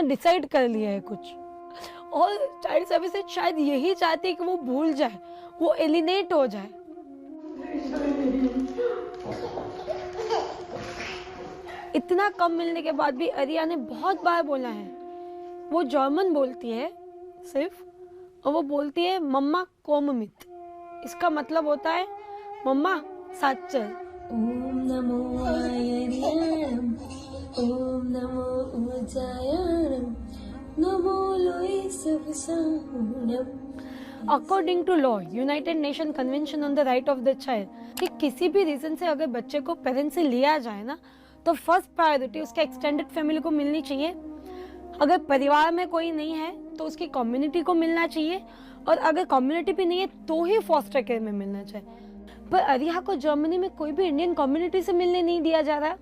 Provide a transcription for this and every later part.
Decide कर लिया है कुछ। और चाइल्ड सर्विसेज शायद यही चाहती है कि वो भूल जाए, वो एलिनेट हो जाए। इतना कम मिलने के बाद भी अरिया ने बहुत बार बोला है। वो जर्मन बोलती है सिर्फ, और वो बोलती है मम्मा कोम मित। इसका मतलब होता है मम्मा साथ चल। ओम नमो आयर्यम, ओम नमो ऊर्जायर्यम, नमो लोई सबसाहुणम। According to law, united nation convention on the right of the child, कि किसी भी रीजन से अगर बच्चे को पेरेंट्स से लिया जाए ना, तो फर्स्ट प्रायोरिटी उसके एक्सटेंडेड फैमिली को मिलनी चाहिए। अगर परिवार में कोई नहीं है तो उसकी कम्युनिटी को मिलना चाहिए, और अगर कम्युनिटी भी नहीं है तो ही फॉस्टर केयर में मिलना चाहिए। पर अरिया को जर्मनी में कोई भी इंडियन कम्युनिटी से मिलने नहीं दिया जा रहा,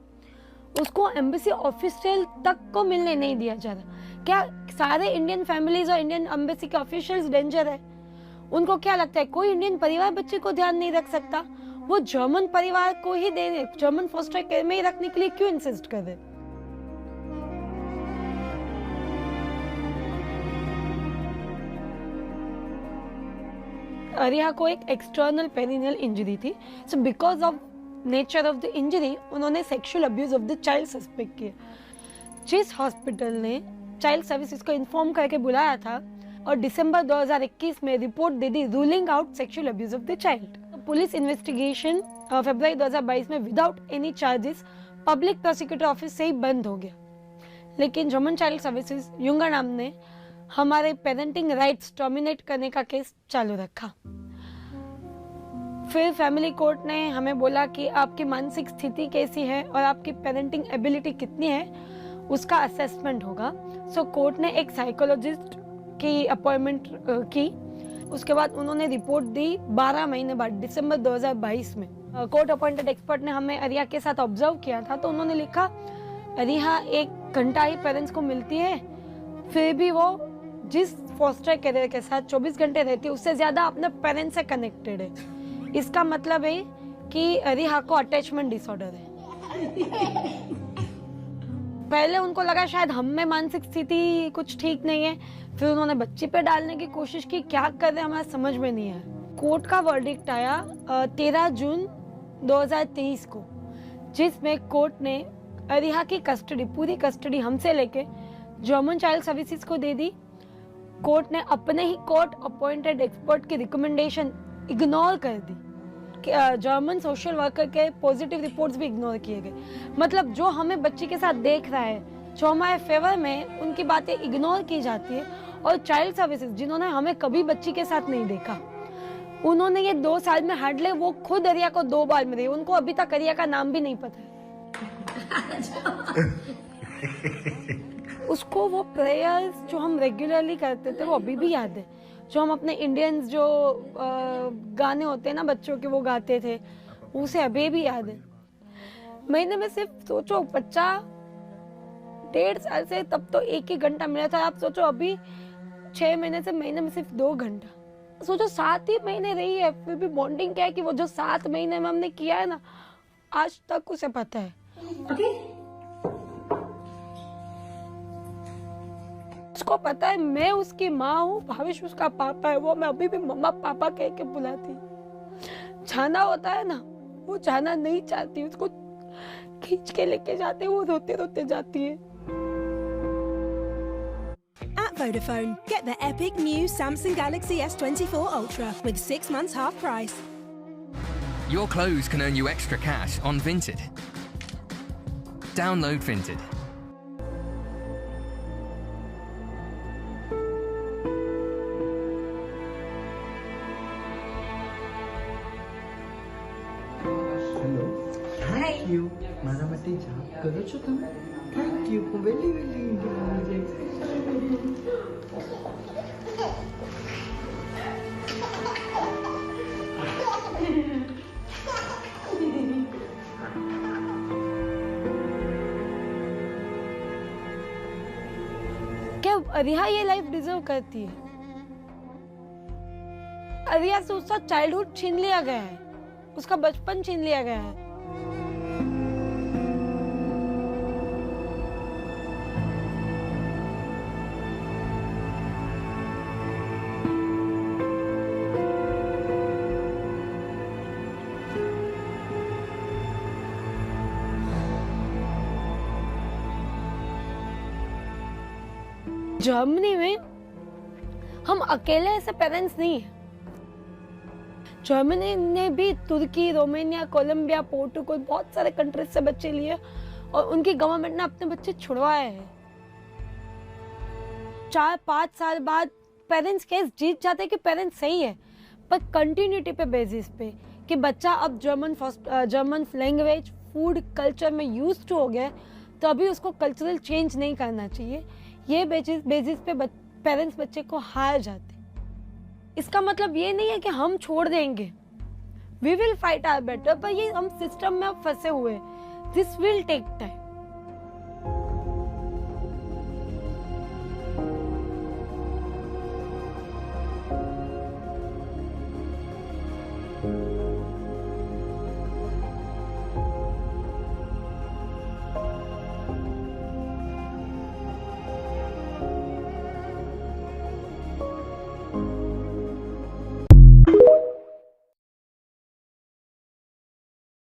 उसको एम्बेसी ऑफिशियल तक को मिलने नहीं दिया जा रहा। क्या सारे इंडियन फैमिलीज और इंडियन एम्बेसी के ऑफिशियल्स डेंजर है? उनको क्या लगता है कोई इंडियन परिवार बच्चे को ध्यान नहीं रख सकता? वो जर्मन परिवार को ही दे रहे, जर्मन फॉस्टर केयर में ही रखने के लिए क्यों इंसिस्ट कर रहे? अरिया को एक एक्सटर्नल पेरिनियल इंजरी थी, so because of nature of the injury उन्होंने sexual abuse of the child suspect किया। जिस हॉस्पिटल ने चाइल्ड सर्विसेज को इन्फॉर्म करके बुलाया था और दिसंबर 2021 में रिपोर्ट दे दी ruling out sexual abuse of the child. Police investigation फरवरी 2022 में without any charges public prosecutor office से ही बंद हो गया। लेकिन जर्मन चाइल्ड सर्विसेज युंगरनाम ने हमारे पेरेंटिंग राइट्स टर्मिनेट करने का केस चालू रखा। फिर फैमिली कोर्ट ने हमें बोला कि आपकी मानसिक स्थिति कैसी है और आपकी पेरेंटिंग एबिलिटी कितनी है, उसका असेसमेंट होगा। सो कोर्ट ने एक साइकोलॉजिस्ट की अपॉइंटमेंट की। उसके बाद उन्होंने रिपोर्ट दी 12 महीने बाद, दिसंबर 2022 में। कोर्ट अपॉइंटेड एक्सपर्ट ने हमें अरिया के साथ ऑब्जर्व किया था, तो उन्होंने लिखा अरिया 1 घंटा ही पेरेंट्स को मिलती है, फिर भी वो जिस फॉस्टर केयर के साथ 24 घंटे रहती है उससे ज्यादा अपने पेरेंट्स से कनेक्टेड है। इसका मतलब है कि अरिया को अटैचमेंट डिसऑर्डर है। पहले उनको लगा शायद हम में मानसिक स्थिति कुछ ठीक नहीं है, फिर उन्होंने बच्ची पे डालने की कोशिश की। क्या कर रहे हमारा समझ में नहीं आया। कोर्ट का वर्डिक्ट आया 13 जून 2023 को, जिसमें कोर्ट ने अरिया की कस्टडी, पूरी कस्टडी हमसे लेके जर्मन चाइल्ड सर्विसेज को दे दी। कोर्ट ने अपने ही कोर्ट अपॉइंटेड एक्सपर्ट की रिकमेंडेशन इग्नोर कर दी। जर्मन सोशल वर्कर के पॉजिटिव रिपोर्ट्स भी इग्नोर किए गए। मतलब जो हमें बच्ची के साथ देख रहा है, जो हमारे फेवर में, उनकी बातें इग्नोर की जाती है। और चाइल्ड सर्विसेज जिन्होंने हमें कभी बच्ची के साथ नहीं देखा, उन्होंने ये 2 साल में हार्डली, वो खुद अरिया को 2 बार मिले, उनको अभी तक अरिया का नाम भी नहीं पता है। उसको वो प्रेयर्स जो हम रेगुलरली करते थे वो अभी भी याद है। जो हम अपने इंडियंस जो गाने होते हैं ना बच्चों के, वो गाते थे, उसे अभी भी याद है। महीने में सिर्फ सोचो बच्चा 1.5 साल से तब तो 1 ही घंटा मिला था। आप सोचो अभी 6 महीने से महीने में सिर्फ 2 घंटा। सोचो 7 ही महीने रही है, फिर भी बॉन्डिंग क्या है कि वो जो 7 महीने में हमने किया है ना, आज तक उसे पता है। उसको पता है मैं उसकी माँ हूँ, भावेश उसका पापा है। वो मैं अभी भी मम्मा पापा कह के बुलाती। जाना होता है ना, वो जाना नहीं चाहती, उसको खींच के लेके जाते, वो रोते रोते जाती है। At Vodafone, get the epic new Samsung Galaxy S24 Ultra with 6 months half price. Your clothes can earn you extra cash on Vinted. Download Vinted. Thank you. મારા માટે જાપ કરો છો તમે? Thank you. હું વેલી વેલી क्या अरिया ये लाइफ डिजर्व करती है? अरिया से उसका चाइल्डहुड छीन लिया गया है, उसका बचपन छीन लिया गया है। जर्मनी में हम अकेले ऐसे पेरेंट्स नहीं है। जर्मनी ने भी तुर्की, रोमानिया, कोलंबिया, पोर्टुगल बहुत सारे कंट्रीज से बच्चे लिए और उनकी गवर्नमेंट ने अपने बच्चे छुड़वाए हैं। 4-5 साल बाद पेरेंट्स केस जीत जाते कि पेरेंट्स सही है, पर कंटिन्यूटी पे बेसिस पे कि बच्चा अब जर्मन लैंग्वेज, फूड, कल्चर में यूज टू हो गया है, तो अभी उसको कल्चरल चेंज नहीं करना चाहिए। ये बेसिस पे पेरेंट्स बच्चे को हार जाते। इसका मतलब ये नहीं है कि हम छोड़ देंगे, we will fight our better, पर ये हम सिस्टम में अब फंसे हुए हैं। This will take time.